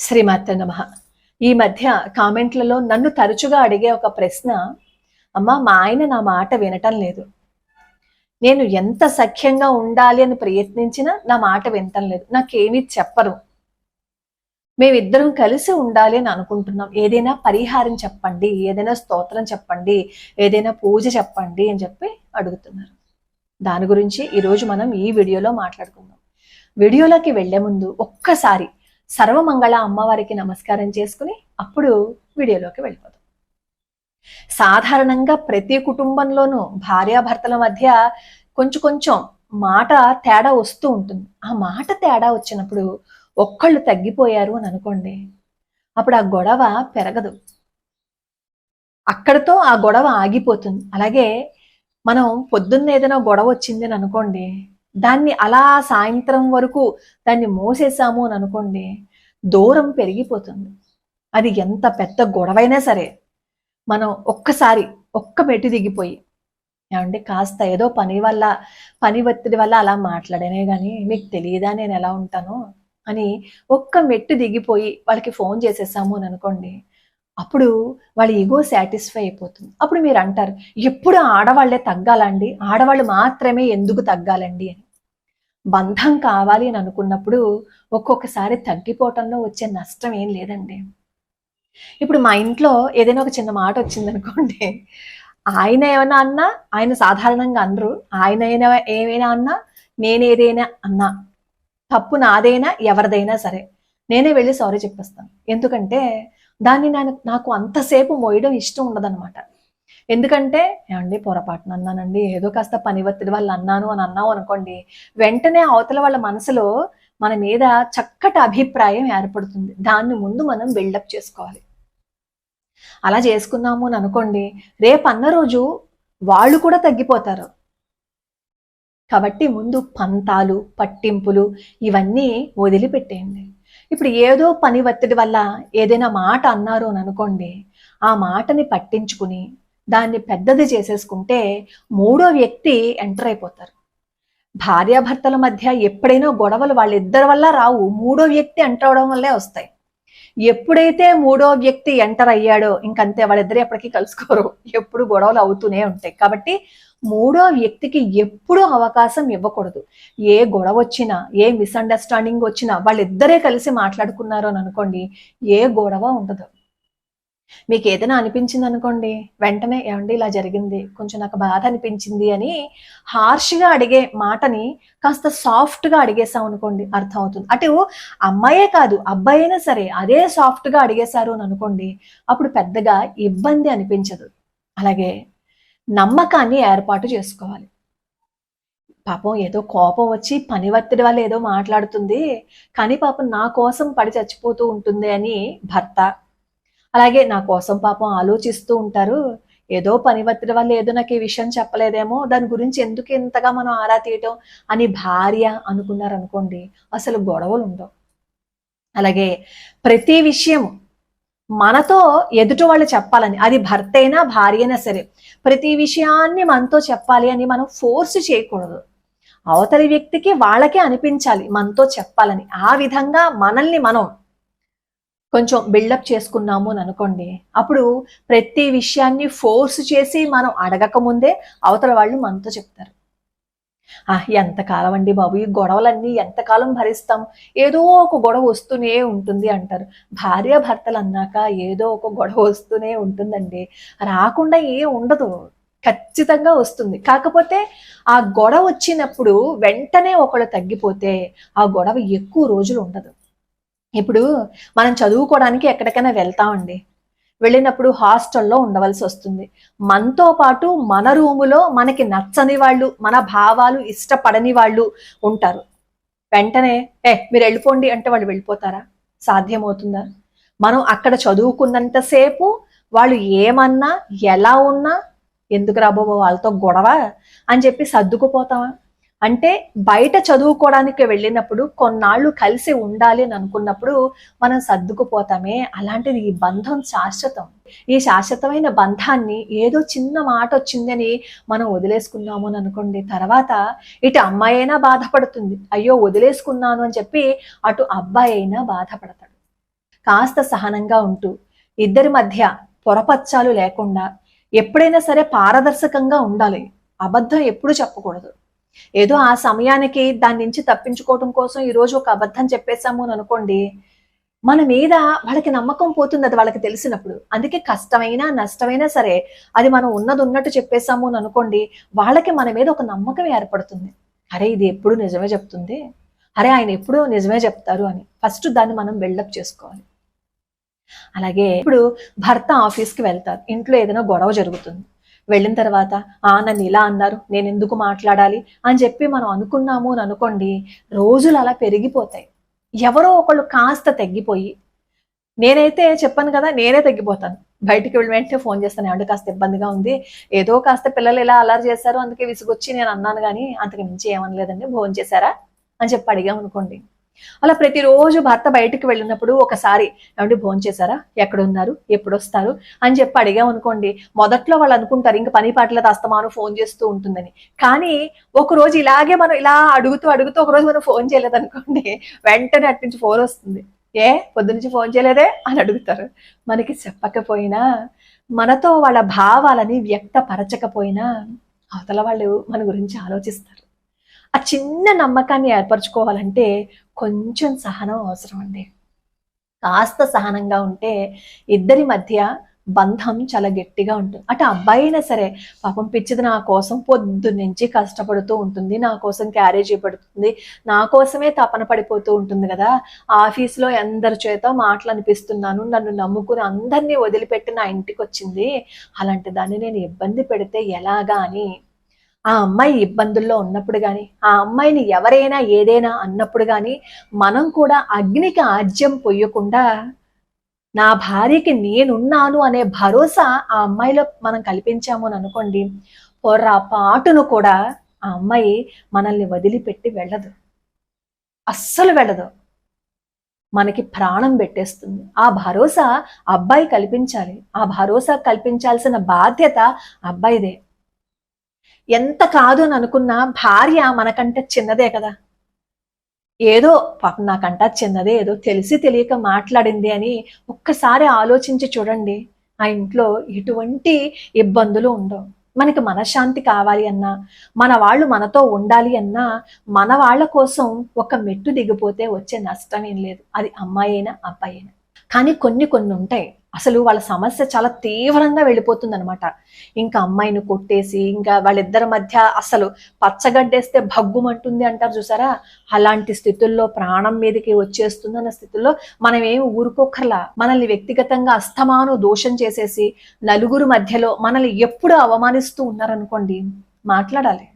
శ్రీమాత్రే నమః. ఈ మధ్య కామెంట్లలో నన్ను తరచుగా అడిగే ఒక ప్రశ్న, అమ్మా మా ఆయన నా మాట వినటం లేదు. నేను ఎంత సఖ్యంగా ఉండాలి అని ప్రయత్నించినా నా మాట వినటం లేదు. నాకేమీ చెప్పరు. మేమిద్దరం కలిసి ఉండాలి అని అనుకుంటున్నాం. ఏదైనా పరిహారం చెప్పండి, ఏదైనా స్తోత్రం చెప్పండి, ఏదైనా పూజ చెప్పండి అని చెప్పి అడుగుతున్నారు. దాని గురించి ఈరోజు మనం ఈ వీడియోలో మాట్లాడుకుందాం. వీడియోలోకి వెళ్లే ముందు ఒక్కసారి సర్వమంగళ అమ్మవారికి నమస్కారం చేసుకుని అప్పుడు వీడియోలోకి వెళ్ళిపోదాం. సాధారణంగా ప్రతి కుటుంబంలోనూ భార్యాభర్తల మధ్య కొంచెం మాట తేడా వస్తూ ఉంటుంది. ఆ మాట తేడా వచ్చినప్పుడు ఒక్కళ్ళు తగ్గిపోయారు అని అనుకోండి, అప్పుడు ఆ గొడవ పెరగదు, అక్కడితో ఆ గొడవ ఆగిపోతుంది. అలాగే మనం పొద్దున్న ఏదైనా గొడవ వచ్చింది అని అనుకోండి, దాన్ని అలా సాయంత్రం వరకు దాన్ని మోసేసాము అని అనుకోండి, దూరం పెరిగిపోతుంది. అది ఎంత పెద్ద గొడవైనా సరే మనం ఒక్కసారి ఒక్క మెట్టు దిగిపోయి, ఏమంటే కాస్త ఏదో పని ఒత్తిడి వల్ల అలా మాట్లాడనే కానీ మీకు తెలియదా నేను ఎలా ఉంటానో అని ఒక్క మెట్టు దిగిపోయి వాళ్ళకి ఫోన్ చేసేసాము అని అనుకోండి, అప్పుడు వాళ్ళ ఈగో సాటిస్ఫై అయిపోతుంది. అప్పుడు మీరు అంటారు, ఎప్పుడు ఆడవాళ్లే తగ్గాలండి, ఆడవాళ్ళు మాత్రమే ఎందుకు తగ్గాలండి అని. బంధం కావాలి అని అనుకున్నప్పుడు ఒక్కొక్కసారి తగ్గిపోవటంలో వచ్చే నష్టం ఏం లేదండి. ఇప్పుడు మా ఇంట్లో ఏదైనా ఒక చిన్న మాట వచ్చింది అనుకోండి, ఆయన ఏమైనా అన్నా, ఆయన సాధారణంగా అనరు, ఆయన ఏమైనా అన్నా, నేనేదైనా అన్నా, తప్పు నాదైనా ఎవరిదైనా సరే నేనే వెళ్ళి సారీ చెప్పేస్తాను. ఎందుకంటే దాన్ని నాకు అంతసేపు మోయడం ఇష్టం ఉండదన్నమాట. ఎందుకంటే ఏమండి పొరపాటున అన్నానండి, ఏదో కాస్త పని ఒత్తిడి వల్ల అన్నాను అని అన్నావు అనుకోండి, వెంటనే అవతల వాళ్ళ మనసులో మన మీద చక్కటి అభిప్రాయం ఏర్పడుతుంది. దాన్ని ముందు మనం బిల్డప్ చేసుకోవాలి. అలా చేసుకున్నాము అని అనుకోండి, రేపన్న రోజు వాళ్ళు కూడా తగ్గిపోతారు. కాబట్టి ముందు పంతాలు, పట్టింపులు ఇవన్నీ వదిలిపెట్టేయండి. ఇప్పుడు ఏదో పని ఒత్తిడి వల్ల ఏదైనా మాట అన్నారు అని అనుకోండి, ఆ మాటని పట్టించుకుని దాన్ని పెద్దది చేసేసుకుంటే మూడో వ్యక్తి ఎంటర్ అయిపోతారు. భార్యాభర్తల మధ్య ఎప్పుడైనా గొడవలు వాళ్ళిద్దరి వల్ల రావు, మూడో వ్యక్తి ఎంటర్ అవడం వల్లే వస్తాయి. ఎప్పుడైతే మూడో వ్యక్తి ఎంటర్ అయ్యాడో ఇంకంతే, వాళ్ళిద్దరు ఎప్పటికీ కలుసుకోరు, ఎప్పుడు గొడవలు అవుతూనే ఉంటాయి. కాబట్టి మూడో వ్యక్తికి ఎప్పుడూ అవకాశం ఇవ్వకూడదు. ఏ గొడవ వచ్చినా, ఏ మిస్అండర్స్టాండింగ్ వచ్చినా వాళ్ళిద్దరే కలిసి మాట్లాడుకున్నారు అని అనుకోండి, ఏ గొడవ ఉండదు. మీకు ఏదైనా అనిపించింది అనుకోండి, వెంటనే ఏమండి ఇలా జరిగింది, కొంచెం నాకు బాధ అనిపించింది అని హార్ష్గా అడిగే మాటని కాస్త సాఫ్ట్గా అడిగేసాం అనుకోండి, అర్థం అవుతుంది. అటు అమ్మాయే కాదు అబ్బాయి అయినా సరే అదే సాఫ్ట్గా అడిగేశారు అని అనుకోండి, అప్పుడు పెద్దగా ఇబ్బంది అనిపించదు. అలాగే నమ్మకాన్ని ఏర్పాటు చేసుకోవాలి. పాపం ఏదో కోపం వచ్చి పని ఒత్తిడి వల్ల ఏదో మాట్లాడుతుంది, కానీ పాపం నా కోసం పడి చచ్చిపోతూ ఉంటుంది అని భర్త, అలాగే నా కోసం పాపం ఆలోచిస్తూ ఉంటారు, ఏదో పని ఒత్తిడి వల్ల ఏదో నాకు ఈ విషయం చెప్పలేదేమో, దాని గురించి ఎందుకు ఇంతగా మనం ఆరా తీయటం అని భార్య అనుకున్నారనుకోండి, అసలు గొడవలు ఉండవు. అలాగే ప్రతి విషయం మనతో ఎదుటి వాళ్ళు చెప్పాలని, అది భర్త అయినా భార్య అయినా సరే, ప్రతి విషయాన్ని మనతో చెప్పాలి అని మనం ఫోర్స్ చేయకూడదు. అవతలి వ్యక్తికి వాళ్ళకే అనిపించాలి మనతో చెప్పాలని. ఆ విధంగా మనల్ని మనం కొంచెం బిల్డప్ చేసుకున్నాము అని అనుకోండి, అప్పుడు ప్రతి విషయాన్ని ఫోర్స్ చేసి మనం అడగక ముందే అవతల వాళ్ళు మనతో చెప్తారు. ఎంతకాలం అండి బాబు ఈ గొడవలన్నీ ఎంతకాలం భరిస్తాం, ఏదో ఒక గొడవ వస్తూనే ఉంటుంది అంటారు. భార్యాభర్తలు అన్నాక ఏదో ఒక గొడవ వస్తూనే ఉంటుందండి, రాకుండా ఉండదు, ఖచ్చితంగా వస్తుంది. కాకపోతే ఆ గొడవ వచ్చినప్పుడు వెంటనే ఒకళ్ళు తగ్గిపోతే ఆ గొడవ ఎక్కువ రోజులు ఉండదు. ఇప్పుడు మనం చదువుకోవడానికి ఎక్కడికైనా వెళ్తామండి, వెళ్ళినప్పుడు హాస్టల్లో ఉండవలసి వస్తుంది. మనతో పాటు మన రూములో మనకి నచ్చని వాళ్ళు, మన భావాలు ఇష్టపడని వాళ్ళు ఉంటారు. వెంటనే మీరు వెళ్ళిపోండి అంటే వాళ్ళు వెళ్ళిపోతారా? సాధ్యమవుతుందా? మనం అక్కడ చదువుకున్నంతసేపు వాళ్ళు ఏమన్నా ఎలా ఉన్నా ఎందుకు రాబోబో వాళ్ళతో గొడవ అని చెప్పి సర్దుకుపోతామా? అంటే బయట చదువుకోవడానికి వెళ్ళినప్పుడు కొన్నాళ్ళు కలిసి ఉండాలి అని అనుకున్నప్పుడు మనం సర్దుకుపోతామే, అలాంటిది ఈ బంధం శాశ్వతం. ఈ శాశ్వతమైన బంధాన్ని ఏదో చిన్న మాట వచ్చిందని మనం వదిలేసుకున్నాము అని అనుకోండి, తర్వాత ఇటు అమ్మాయి అయినా బాధపడుతుంది, అయ్యో వదిలేసుకున్నాను అని చెప్పి అటు అబ్బాయి అయినా బాధపడతాడు. కాస్త సహనంగా ఉంటూ ఇద్దరి మధ్య పొరపచ్చాలు లేకుండా ఎప్పుడైనా సరే పారదర్శకంగా ఉండాలి. అబద్ధం ఎప్పుడు చెప్పకూడదు. ఏదో ఆ సమయానికి దాని నుంచి తప్పించుకోవటం కోసం ఈరోజు ఒక అబద్ధం చెప్పేశాము అని అనుకోండి, మన మీద వాళ్ళకి నమ్మకం పోతుంది, అది వాళ్ళకి తెలిసినప్పుడు. అందుకే కష్టమైనా నష్టమైనా సరే అది మనం ఉన్నది ఉన్నట్టు చెప్పేశాము అని అనుకోండి, వాళ్ళకి మన మీద ఒక నమ్మకం ఏర్పడుతుంది. అరే ఇది ఎప్పుడు నిజమే చెప్తుంది, అరే ఆయన ఎప్పుడు నిజమే చెప్తారు అని ఫస్ట్ దాన్ని మనం బిల్డప్ చేసుకోవాలి. అలాగే ఇప్పుడు భర్త ఆఫీస్కి వెళ్తారు, ఇంట్లో ఏదైనా గొడవ జరుగుతుంది. వెళ్ళిన తర్వాత నన్ను ఇలా అన్నారు, నేను ఎందుకు మాట్లాడాలి అని చెప్పి మనం అనుకున్నాము అని అనుకోండి, రోజులు అలా పెరిగిపోతాయి. ఎవరో ఒకళ్ళు కాస్త తగ్గిపోయి, నేనైతే చెప్పాను కదా, నేనే తగ్గిపోతాను. బయటికి వెళ్ళి వెంటనే ఫోన్ చేస్తాను, ఏమంటే కాస్త ఇబ్బందిగా ఉంది, ఏదో కాస్త పిల్లలు ఇలా అల్లరి చేశారు అందుకే విసుగొచ్చి నేను అన్నాను కానీ అంతకు మించి ఏమనలేదండి, భోజనం చేశారా అని చెప్పి అడిగామనుకోండి. అలా ప్రతిరోజు భర్త బయటికి వెళ్ళినప్పుడు ఒకసారి ఏమంటే భోజనం చేశారా, ఎక్కడున్నారు, ఎప్పుడు వస్తారు అని చెప్పి అడిగామనుకోండి, మొదట్లో వాళ్ళు అనుకుంటారు ఇంకా పని పాటలేదు అస్తమానం ఫోన్ చేస్తూ ఉంటుందని. కానీ ఒకరోజు ఇలాగే మనం ఇలా అడుగుతూ ఒకరోజు మనం ఫోన్ చేయలేదనుకోండి, వెంటనే అటు నుంచి ఫోన్ వస్తుంది, పొద్దునుంచి ఫోన్ చేయలేదే అని అడుగుతారు. మనకి చెప్పకపోయినా, మనతో వాళ్ళ భావాలని వ్యక్తపరచకపోయినా అవతల వాళ్ళు మన గురించి ఆలోచిస్తారు. ఆ చిన్న నమ్మకాన్ని ఏర్పరచుకోవాలంటే కొంచెం సహనం అవసరం అండి. కాస్త సహనంగా ఉంటే ఇద్దరి మధ్య బంధం చాలా గట్టిగా ఉంటుంది. అటు అబ్బాయి అయినా సరే, పాపం పిచ్చిది నా కోసం పొద్దు నుంచి కష్టపడుతూ ఉంటుంది, నా కోసం క్యారేజీ పడుతుంది, నా కోసమే తపన పడిపోతూ ఉంటుంది కదా, ఆఫీస్లో అందరి చేత మాటలు అనిపిస్తున్నాను, నన్ను నమ్ముకుని అందరినీ వదిలిపెట్టి నా ఇంటికి వచ్చింది, అలాంటి దాన్ని నేను ఇబ్బంది పెడితే ఎలాగా అని ఆ అమ్మాయి ఇబ్బందుల్లో ఉన్నప్పుడు కానీ, ఆ అమ్మాయిని ఎవరైనా ఏదైనా అన్నప్పుడు కానీ మనం కూడా అగ్నికి ఆజ్యం పొయ్యకుండా నా భార్యకి నేనున్నాను అనే భరోసా ఆ అమ్మాయిలో మనం కల్పించాము అని అనుకోండి, పొర్రపాటును కూడా ఆ అమ్మాయి మనల్ని వదిలిపెట్టి వెళ్ళదు, అస్సలు వెళ్ళదు, మనకి ప్రాణం పెట్టేస్తుంది. ఆ భరోసా అబ్బాయి కల్పించాలి, ఆ భరోసా కల్పించాల్సిన బాధ్యత అబ్బాయిదే. ఎంత కాదు అని అనుకున్నా భార్య మనకంటే చిన్నదే కదా, ఏదో పాపం నాకంటా చిన్నదే, ఏదో తెలిసి తెలియక మాట్లాడింది అని ఒక్కసారి ఆలోచించి చూడండి, ఆ ఇంట్లో ఎటువంటి ఇబ్బందులు ఉండవు. మనకి మనశ్శాంతి కావాలి అన్నా, మన వాళ్ళు మనతో ఉండాలి అన్నా, మన వాళ్ళ కోసం ఒక మెట్టు దిగిపోతే వచ్చే నష్టం ఏం లేదు, అది అమ్మాయి అయినా అబ్బాయి అయినా. కానీ కొన్ని ఉంటాయి, అసలు వాళ్ళ సమస్య చాలా తీవ్రంగా వెళ్ళిపోతుంది అనమాట. ఇంకా అమ్మాయిని కొట్టేసి ఇంకా వాళ్ళిద్దరి మధ్య అసలు పచ్చగడ్డేస్తే భగ్గుమంటుంది అంటారు చూసారా, అలాంటి స్థితుల్లో ప్రాణం మీదకి వచ్చేస్తుందన్న స్థితుల్లో మనం ఏమి ఊరుకోకర్లా. మనల్ని వ్యక్తిగతంగా అస్తమాను దోషం చేసేసి నలుగురు మధ్యలో మనల్ని ఎప్పుడు అవమానిస్తూ ఉన్నారనుకోండి, మాట్లాడాలి.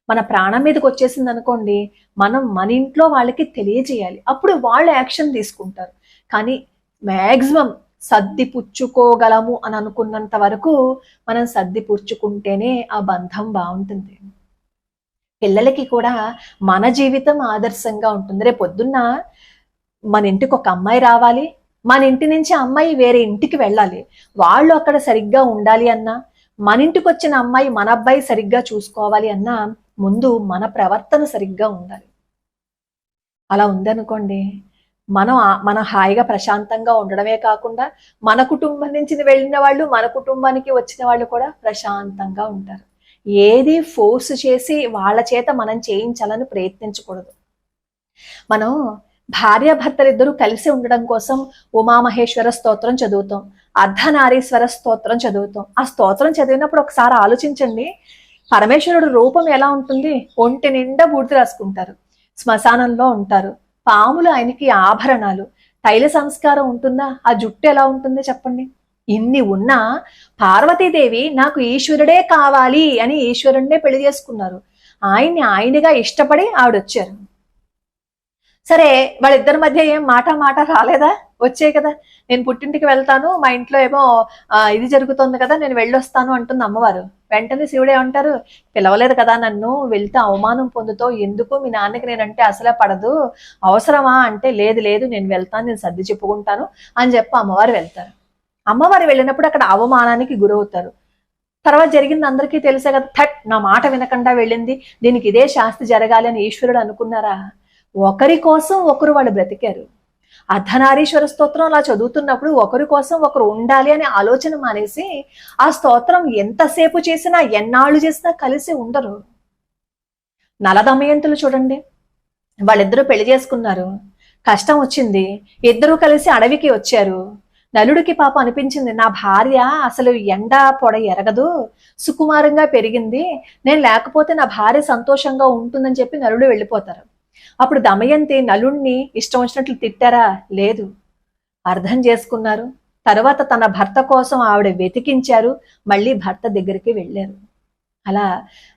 మన ప్రాణం మీదకి వచ్చేసింది అనుకోండి, మనం మన ఇంట్లో వాళ్ళకి తెలియజేయాలి, అప్పుడు వాళ్ళు యాక్షన్ తీసుకుంటారు. కానీ మ్యాక్సిమం సర్ది పుచ్చుకోగలము అని అనుకున్నంత వరకు మనం సర్ది పుచ్చుకుంటేనే ఆ బంధం బాగుంటుంది. పిల్లలకి కూడా మన జీవితం ఆదర్శంగా ఉంటుంది. రేపు పొద్దున్న మన ఇంటికి ఒక అమ్మాయి రావాలి, మన ఇంటి నుంచి అమ్మాయి వేరే ఇంటికి వెళ్ళాలి, వాళ్ళు అక్కడ సరిగ్గా ఉండాలి అన్నా, మన ఇంటికి వచ్చిన అమ్మాయి మన అబ్బాయి సరిగ్గా చూసుకోవాలి అన్నా ముందు మన ప్రవర్తన సరిగ్గా ఉండాలి. అలా ఉందనుకోండి, మనం హాయిగా ప్రశాంతంగా ఉండడమే కాకుండా మన కుటుంబం నుంచి వెళ్ళిన వాళ్ళు మన కుటుంబానికి వచ్చిన వాళ్ళు కూడా ప్రశాంతంగా ఉంటారు. ఏది ఫోర్స్ చేసి వాళ్ళ చేత మనం చేయించాలని ప్రయత్నించకూడదు. మనం భార్యాభర్తలిద్దరూ కలిసి ఉండడం కోసం ఉమామహేశ్వర స్తోత్రం చదువుతాం, అర్ధనారీశ్వర స్తోత్రం చదువుతాం. ఆ స్తోత్రం చదివినప్పుడు ఒకసారి ఆలోచించండి, పరమేశ్వరుడు రూపం ఎలా ఉంటుంది, ఒంటి నిండా బూడిద రాసుకుంటారు, శ్మశానంలో ఉంటారు, పాములు ఆయనకి ఆభరణాలు, తైల సంస్కారం ఉంటుందా, ఆ జుట్టు ఎలా ఉంటుంది చెప్పండి. ఇన్ని ఉన్నా పార్వతీదేవి నాకు ఈశ్వరుడే కావాలి అని ఈశ్వరుడినే పెళ్లి చేసుకున్నారు, ఆయన్ని ఆయనగా ఇష్టపడి ఆవిడొచ్చారు. సరే వాళ్ళిద్దరి మధ్య ఏం మాట రాలేదా, వచ్చే కదా, నేను పుట్టింటికి వెళ్తాను, మా ఇంట్లో ఏమో ఇది జరుగుతుంది కదా, నేను వెళ్ళొస్తాను అంటుంది అమ్మవారు. వెంటనే శివుడు ఏమంటారు, పిలవలేదు కదా నన్ను, వెళ్తే అవమానం పొందుతావు, ఎందుకు, మీ నాన్నకి నేనంటే అసలే పడదు, అవసరమా అంటే లేదు లేదు నేను వెళ్తాను, నేను సర్ది చెప్పుకుంటాను అని చెప్పి అమ్మవారు వెళ్తారు. అమ్మవారు వెళ్ళినప్పుడు అక్కడ అవమానానికి గురవుతారు. తర్వాత జరిగింది అందరికీ తెలిసే కదా, నా మాట వినకుండా వెళ్ళింది, దీనికి ఇదే శాస్తి జరగాలి అని ఈశ్వరుడు అనుకున్నారా? ఒకరి కోసం ఒకరు వాళ్ళు బ్రతికారు. అర్ధనారీశ్వర స్తోత్రం అలా చదువుతున్నప్పుడు ఒకరి కోసం ఒకరు ఉండాలి అనే ఆలోచన మానేసి ఆ స్తోత్రం ఎంతసేపు చేసినా ఎన్నాళ్ళు చేసినా కలిసి ఉండరు. నల దమయంతులు చూడండి, వాళ్ళిద్దరూ పెళ్లి చేసుకున్నారు, కష్టం వచ్చింది, ఇద్దరూ కలిసి అడవికి వచ్చారు. నలుడికి పాప అనిపించింది, నా భార్య అసలు ఎండ పొడ ఎరగదు, సుకుమారంగా పెరిగింది, నేను లేకపోతే నా భార్య సంతోషంగా ఉంటుందని చెప్పి నలుడు వెళ్ళిపోతారు. అప్పుడు దమయంతి నలుణ్ణి ఇష్టం వచ్చినట్లు తిట్టారా? లేదు, అర్థం చేసుకున్నారు. తర్వాత తన భర్త కోసం ఆవిడ వెతికించారు, మళ్ళీ భర్త దగ్గరికి వెళ్ళారు. అలా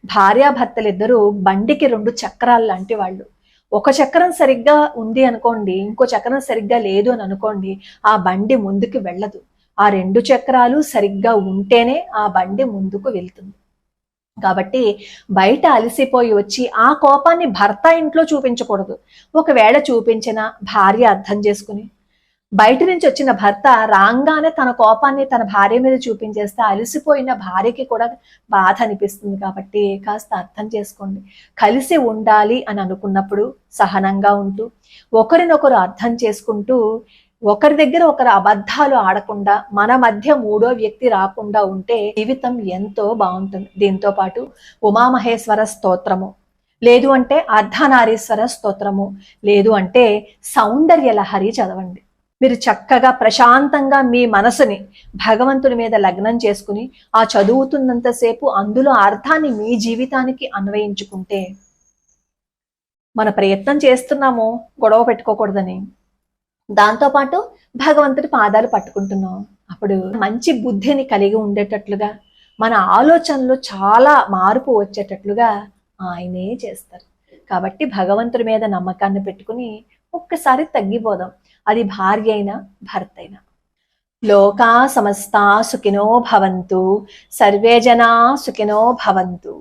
భార్యాభర్తలిద్దరూ బండికి 2 చక్రాలు లాంటి వాళ్ళు. ఒక చక్రం సరిగ్గా ఉంది అనుకోండి, ఇంకో చక్రం సరిగ్గా లేదు అని అనుకోండి, ఆ బండి ముందుకు వెళ్ళదు. ఆ 2 చక్రాలు సరిగ్గా ఉంటేనే ఆ బండి ముందుకు వెళ్తుంది. కాబట్టి బయట అలసిపోయి వచ్చి ఆ కోపాన్ని భర్త ఇంట్లో చూపించకూడదు. ఒకవేళ చూపించిన భార్య అర్థం చేసుకుని, బయట నుంచి వచ్చిన భర్త రాంగానే తన కోపాన్ని తన భార్య మీద చూపించేస్తే అలసిపోయిన భార్యకి కూడా బాధ అనిపిస్తుంది. కాబట్టి కాస్త అర్థం చేసుకోండి. కలిసి ఉండాలి అని అనుకున్నప్పుడు సహనంగా ఉంటూ, ఒకరినొకరు అర్థం చేసుకుంటూ, ఒకరి దగ్గర ఒకరు అబద్ధాలు ఆడకుండా, మన మధ్య మూడో వ్యక్తి రాకుండా ఉంటే జీవితం ఎంతో బాగుంటుంది. దీంతో పాటు ఉమామహేశ్వర స్తోత్రము, లేదు అంటే అర్ధనారీశ్వర స్తోత్రము, లేదు అంటే సౌందర్య లహరి చదవండి. మీరు చక్కగా ప్రశాంతంగా మీ మనసుని భగవంతుని మీద లగ్నం చేసుకుని ఆ చదువుతున్నంతసేపు అందులో అర్థాన్ని మీ జీవితానికి అన్వయించుకుంటే, మన ప్రయత్నం చేస్తున్నాము గొడవ పెట్టుకోకూడదని, దాంతోపాటు భగవంతుడి పాదాలు పట్టుకుంటున్నాం, అప్పుడు మంచి బుద్ధిని కలిగి ఉండేటట్లుగా, మన ఆలోచనలు చాలా మార్పు వచ్చేటట్లుగా ఆయనే చేస్తారు. కాబట్టి భగవంతుడి మీద నమ్మకాన్ని పెట్టుకుని ఒక్కసారి తగ్గిపోదాం. అది భార్య అయినా భర్త అయినా. లోకా సమస్తా సుఖినో భవంతు, సర్వే జనా సుఖినో భవంతు.